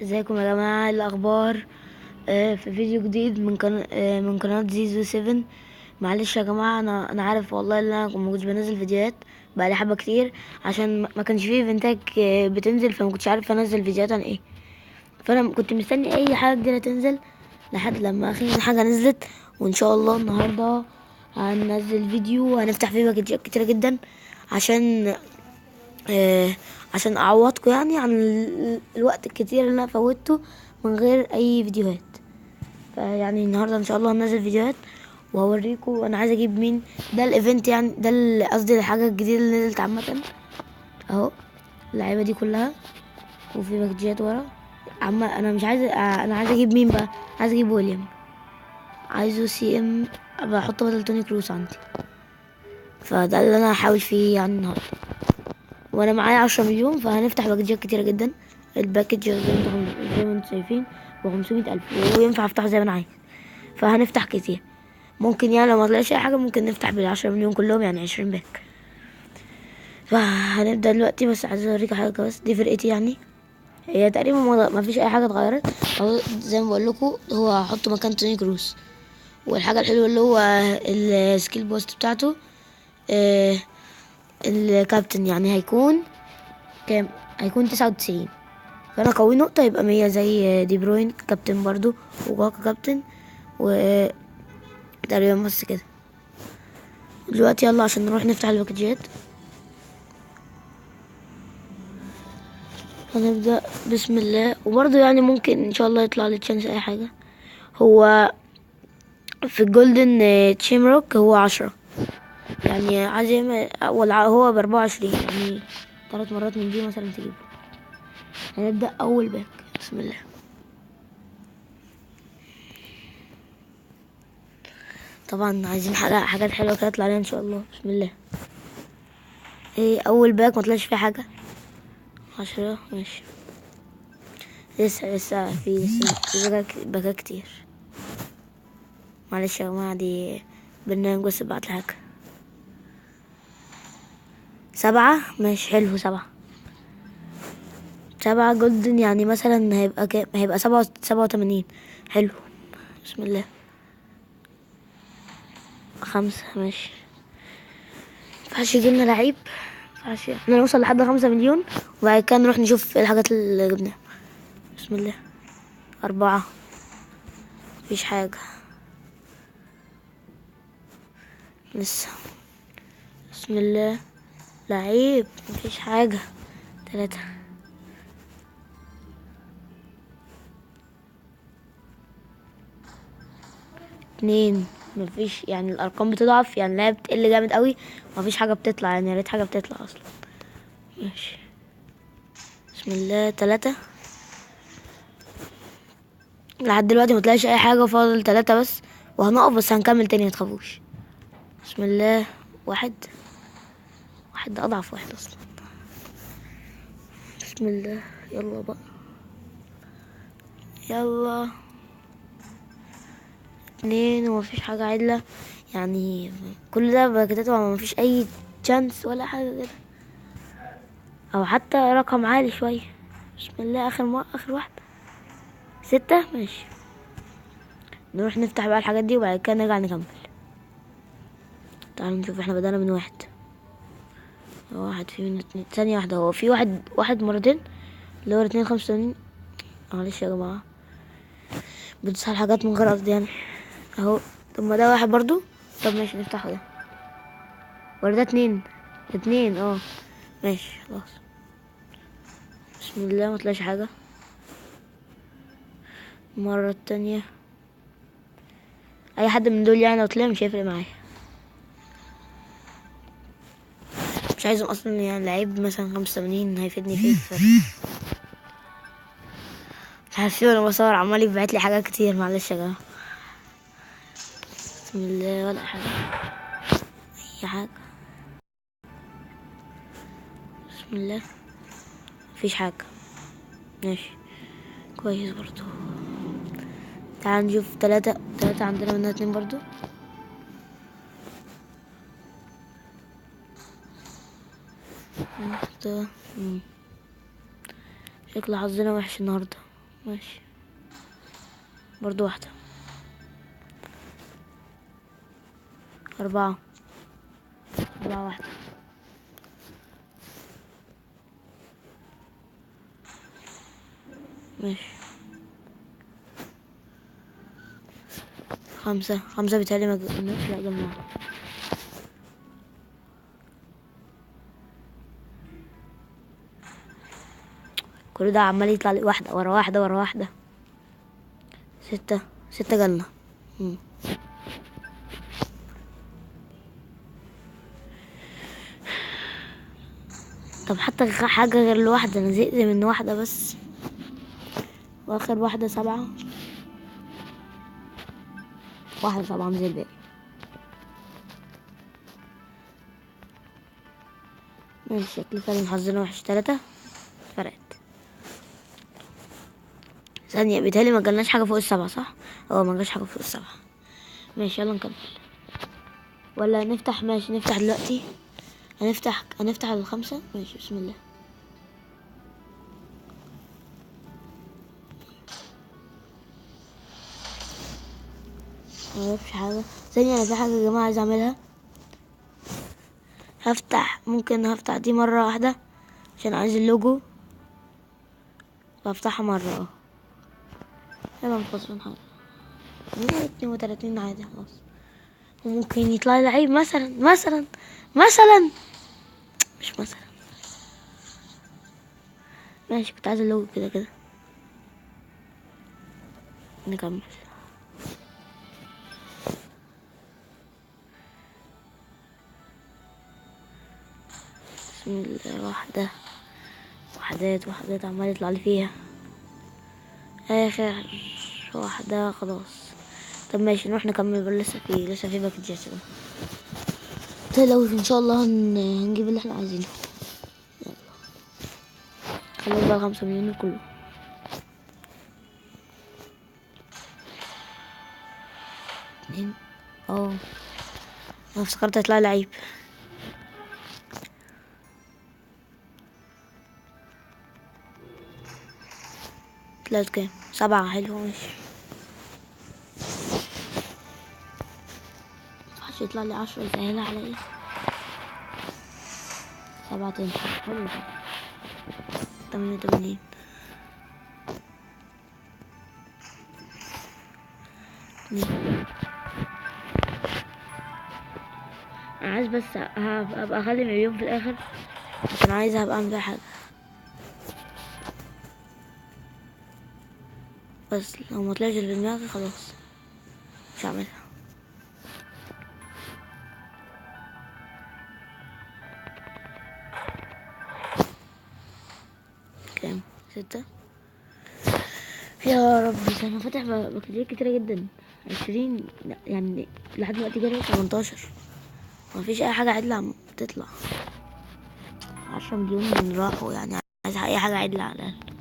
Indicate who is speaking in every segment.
Speaker 1: ازيكم يا جماعة؟ إيه الأخبار؟ في فيديو جديد من قناة زيزو 7. معلش يا جماعة، أنا عارف والله إن أنا ما كنتش بنزل فيديوهات بقالي حبة كتير، عشان ما كانش فيه ايفنتات بتنزل، فما كنتش عارف انزل فيديوهات عن ايه. فانا كنت مستني اي حاجة جديدة تنزل لحد لما اخر حاجة نزلت. وان شاء الله النهاردة هننزل فيديو وهنفتح فيه باكجات كتيرة جدا، عشان آه عشان اعوضكم يعني عن الوقت الكتير اللي انا فوتته من غير اي فيديوهات. فيعني النهارده ان شاء الله هنزل فيديوهات وهوريكم انا عايز اجيب مين. ده الايفنت يعني، ده قصدي الحاجه الجديده اللي نزلت عامه اهو. اللعيبه دي كلها وفي باكجات ورا. انا مش عايز انا عايز اجيب مين بقى. عايز اجيب ويليام، عايزه سي ام، بحطه بدل توني كروس عندي. فده اللي انا هحاول فيه يعني النهارده، وانا معايا 10 مليون، فهنفتح باكجات كتيرة جدا. الباكج زي ما انتم شايفين ب500 ألف، وينفع افتحه زي ما انا عايز. فهنفتح كتير، ممكن يعني لو ما طلعش اي حاجة ممكن نفتح بال10 مليون كلهم، يعني 20 باك. فهنبدأ دلوقتي، بس عايز اوريك حاجة بس. دي فرقتي يعني، هي تقريبا ما فيش اي حاجة اتغيرت. أهو زي ما بقول لكم، هو هحطه مكان توني كروس. والحاجة الحلوة اللي هو السكيل بوست بتاعته، آه الكابتن يعني هيكون كام؟ هيكون 99. فانا قوي نقطة يبقى 100 زي دي بروين كابتن برضو، وكاكا كابتن، و تقريبا بس كده. دلوقتي يلا عشان نروح نفتح الباكجات. هنبدأ بسم الله، وبرضو يعني ممكن ان شاء الله يطلع لي تشانس اي حاجة. هو في الجولدن تشيمروك هو 10، يعني عايز هو ب24، يعني 3 مرات من دي مثلا تجيبه. هنبدأ اول باك، بسم الله. طبعا عايزين حاجات حلوة كده تطلع لنا ان شاء الله، بسم الله. ايه اول باك ما طلعش فيه حاجة. 10 ماشي. لسه في بقى كتير. معلش يا جماعة، دي برنامج بس بعت حاجة. 7 ماشي، حلو. 7 جولدن، يعني مثلا هيبقى كام؟ هيبقى 87. حلو، بسم الله. 5 ماشي. مينفعش يجيلنا لعيب، مينفعش احنا نوصل لحد 5 مليون، وبعد كده نروح نشوف ايه الحاجات اللي جبناها. بسم الله. 4 مفيش حاجة لسه. بسم الله. لعيب، مفيش حاجة. 3. 2 مفيش، يعني الارقام بتضعف، يعني اللعبة بتقل جامد قوي، ومفيش حاجة بتطلع، يعني يا ريت حاجة بتطلع اصلا. ماشي، بسم الله. 3 لحد دلوقتي مطلعش اي حاجة، فاضل 3 بس وهنقف، بس هنكمل تاني متخافوش. بسم الله. 1 ده اضعف واحد اصلا. بسم الله، يلا بقى، يلا. 2 ومفيش حاجة عدلة، يعني كل ده باكيتات ومفيش اي تشانس ولا حاجة كده، او حتى رقم عالي شوية. بسم الله. اخر واحد. 6 ماشي. نروح نفتح بقى الحاجات دي وبعد كده نرجع نكمل. تعالوا نشوف، احنا بدأنا من 1. 1 في من 2 ثانية واحدة. هو في واحد مرتين، اللي هو 285. معلش يا جماعة، بتسهل الحاجات من غير قصد يعني. اهو. طب ما ده 1 برضو. طب ماشي، نفتحه ده. ولا ده 2؟ 2 ماشي خلاص. بسم الله. ما طلعش حاجة. المرة التانية اي حد من دول يعني لو طلع مش هيفرق معايا. مش عايزهم اصلا، يعني لعيب مثلا 85 هيفيدني فيه الفرق. مش عارف وانا بصور عمال يبعت لي حاجات كتير، معلش يا جماعة. بسم الله. ولا حاجة، اي حاجة. بسم الله. مفيش حاجة. ماشي، كويس برضو. تعال نشوف 3 عندنا منها 2 برضو. ده شكل حظنا وحش النهاردة. ماشي، برضو واحدة. 4. 4 واحدة. ماشي. 5. 5 بيتهيألي ما جبناش. لا جبناها. كل ده عمال يطلع لي واحدة ورا واحدة ورا واحدة. 6. 6 جالنا. طب حتى حاجة غير الواحدة، انا زهقت من واحدة بس. واخر واحدة 7. واحدة طبعا زي الباقي. ماشي، شكل فعلا حظنا وحش. 3 فرقت. ثانية، بيتهيألي ما جالناش حاجة فوق ال7 صح؟ ما جالش حاجة فوق ال7. ماشي يلا نكمل. ولا نفتح؟ ماشي نفتح دلوقتي. هنفتح على 5. ماشي بسم الله. معرفش حاجة. ثانية، انا في حاجة يا جماعة عايز اعملها. ممكن هفتح دي مرة واحدة عشان عايز اللوجو، فافتحها مرة. يلا نخلص من حاجة. 32 عادي خلاص. وممكن يطلع لي لعيب مثلا. مش مثلا. ماشي، كنت عايز اللوجو كده كده. نكمل. بسم الله. وحدات عمال يطلع لي فيها. اخر واحدة خلاص. طب ماشي نروح نكمل بقى. لسه في باكجات كده. لو ان شاء الله هنجيب اللي احنا عايزينه. يلا خلينا بقى 5 مليون كله. اتنين. انا افتكرت هيطلع لعيب. طلعت كام؟ 7. حلو ماشي. مينفعش يطلع لي 10 يسهلها عليا. 7 تاني. حلو. 88. انا عايز بس هبقى اخلي مليون في الاخر عشان عايز هبقى اعمل بيها حاجة. بس لو ما طلعش اللي في دماغي خلاص مش هعملها. كام؟ 6. يا ربي، انا فاتح بكتيريا كتيرة جدا. 20 يعني لحد دلوقتي جالي 18. مفيش اي حاجة عدلة عم تطلع. 10 مليون من راحوا يعني. عايز اي حاجة عدلة على الاقل.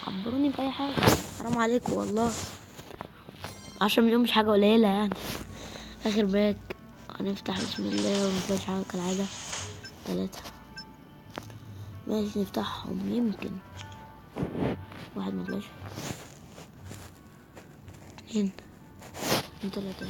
Speaker 1: عبروني بأي حاجة، حرام عليكم والله. 10 مليون مش حاجة قليلة يعني. اخر باك. هنفتح بسم الله ومفيهاش حاجة كالعادة. 3. ماشي نفتحهم يمكن. 1 مطلعش. 2. 3.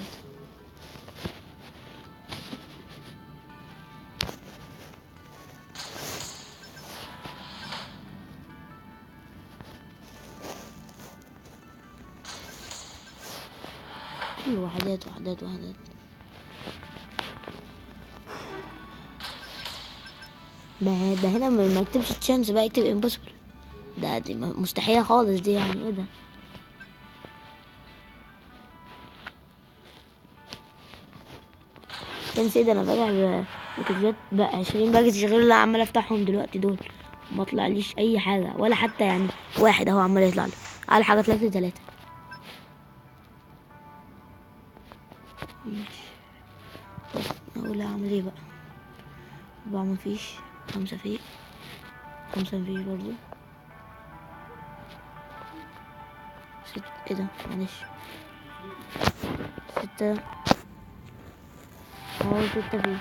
Speaker 1: وحدات. ده هنا ما يكتبش تشانس بقى، يكتب امبوسيبل. دي مستحيلة خالص دي. يعني ايه ده؟ تنسى ايه ده؟ انا فاتح باكجات بقى 20 باكج غير اللي عمال افتحهم دلوقتي دول. ما طلعليش اي حاجة ولا حتى يعني واحد اهو عمال يطلع لي على حاجة. 3. ماشي. اقول اعمل ايه بقى؟ 4 مفيش. 5 فيه. 5 مفيش برضو. 6. ايه ده؟ معلش. 6. 6 فيه.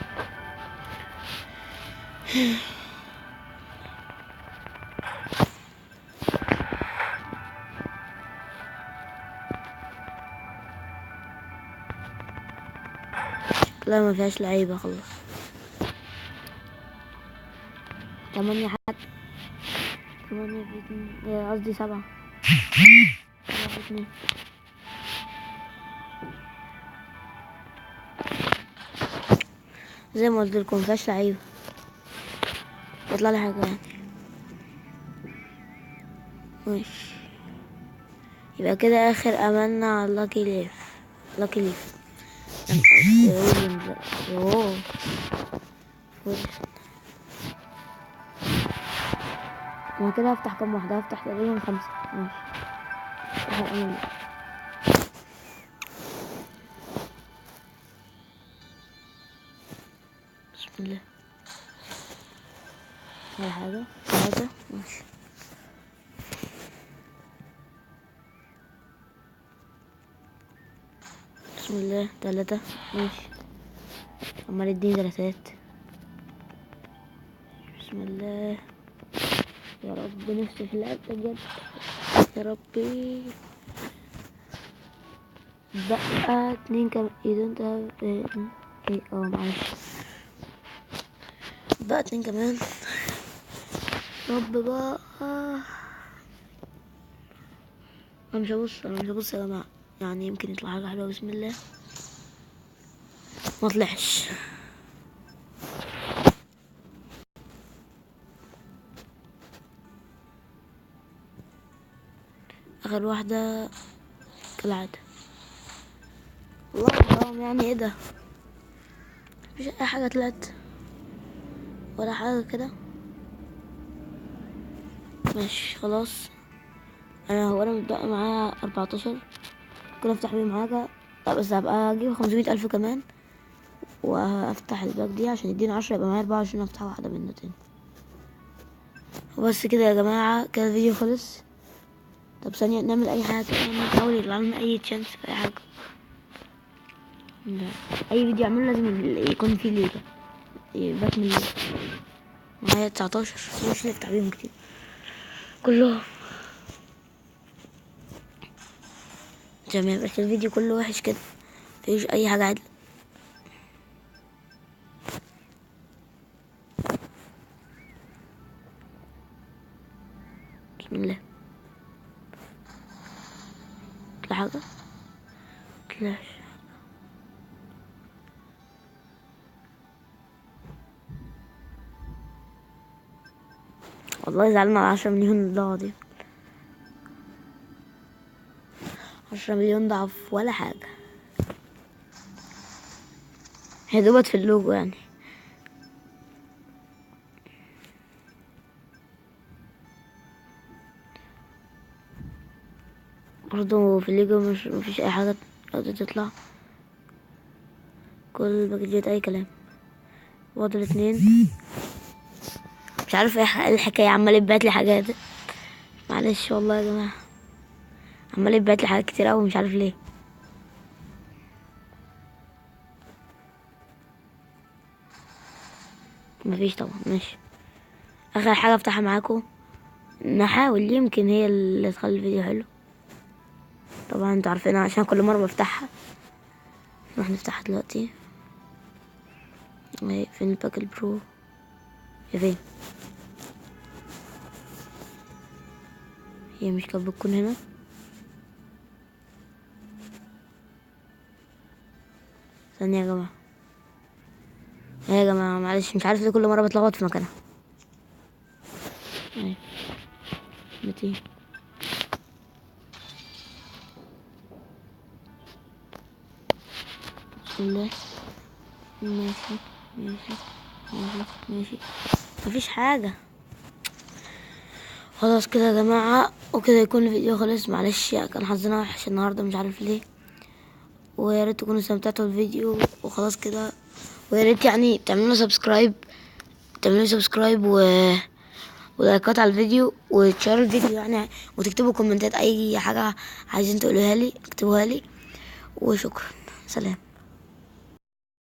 Speaker 1: لا ما فيهاش لعيبة خلاص. 8 حتى. 8 في 2 قصدي 7. 7 في 2. زي ما قلت لكم مفيهاش لعيبة. يطلع لي حاجة يعني. ماشي. يبقى كده اخر املنا على لاكي ليف. لاكي ليف. يوه. انا كده هفتح كام واحدة؟ هفتح تقريبا 5. ماشي. اخر امل. بسم الله. اول حاجة 3. ماشي. بسم الله. 3. ماشي. عمال يديني 3. بسم الله. يا رب نفسي في اللعب بجد. يا ربي. بقى 2 كمان. ايه معلش. بقى 2 كمان. رب بقى. انا مش هبص يا جماعة، يعني يمكن يطلع حاجة حلوة. بسم الله. ما طلعش. اخر واحدة كالعادة. الله يعني ايه ده؟ مفيش اي حاجة طلعت ولا حاجة كده. ماشي خلاص. انا متبقى معايا 14. ممكن افتح بيهم حاجة. لا بس هبقى اجيب 500 ألف كمان وافتح الباك دي عشان يديني 10. يبقى معايا 24. افتح واحدة منه تاني. وبس كده يا جماعة. كده الفيديو خلص. طب ثانية نعمل اي حاجة كده. نحاول يطلع لنا اي تشانس في اي حاجة. لا. اي فيديو اعمله لازم يكون فيه ليجا. باك من ليجا. معايا 19. مش نفتح بيهم كتير كلهم. تمام. بس الفيديو كله وحش كده. مفيش اي حاجة عدل. بسم الله. طلع حاجة. طلعش. والله زعلان على 10 مليون ضاعوا دي. 10 مليون ضعف ولا حاجة. هي دوبت في اللوجو يعني. برضه في الليجو مفيش اي حاجة قادرة تطلع. كل الباكجات اي كلام. فاضل 2. مش عارف ايه الحكاية. عمال يبعت لي حاجات. معلش والله يا جماعة. عمال يبعت لي حاجات كتير اوي. مش عارف ليه. مفيش طبعا. ماشي. اخر حاجة افتحها معاكم. نحاول يمكن هي اللي تخلي الفيديو حلو. طبعا انتوا عارفينها عشان كل مرة بفتحها. نروح نفتحها دلوقتي. اهي. فين الباك البرو؟ يا فين؟ هي مش كانت بتكون هنا؟ ثانية يا جماعة. يا جماعة معلش مش عارف ليه كل مرة بتلخبط في مكانها. اهي 200. بسم الله. ماشي ماشي ماشي ماشي. مفيش حاجة. خلاص كده يا جماعة. وكده يكون الفيديو خلص. معلش كان حظنا وحش النهاردة مش عارف ليه. ويا ريت تكونوا استمتعتوا بالفيديو. وخلاص كده. ويا ريت يعني تعملوا سبسكرايب. ولايكات على الفيديو وتشاركوا الفيديو يعني. وتكتبوا كومنتات اي حاجة عايزين تقولوها لي اكتبوها لي. وشكرا. سلام.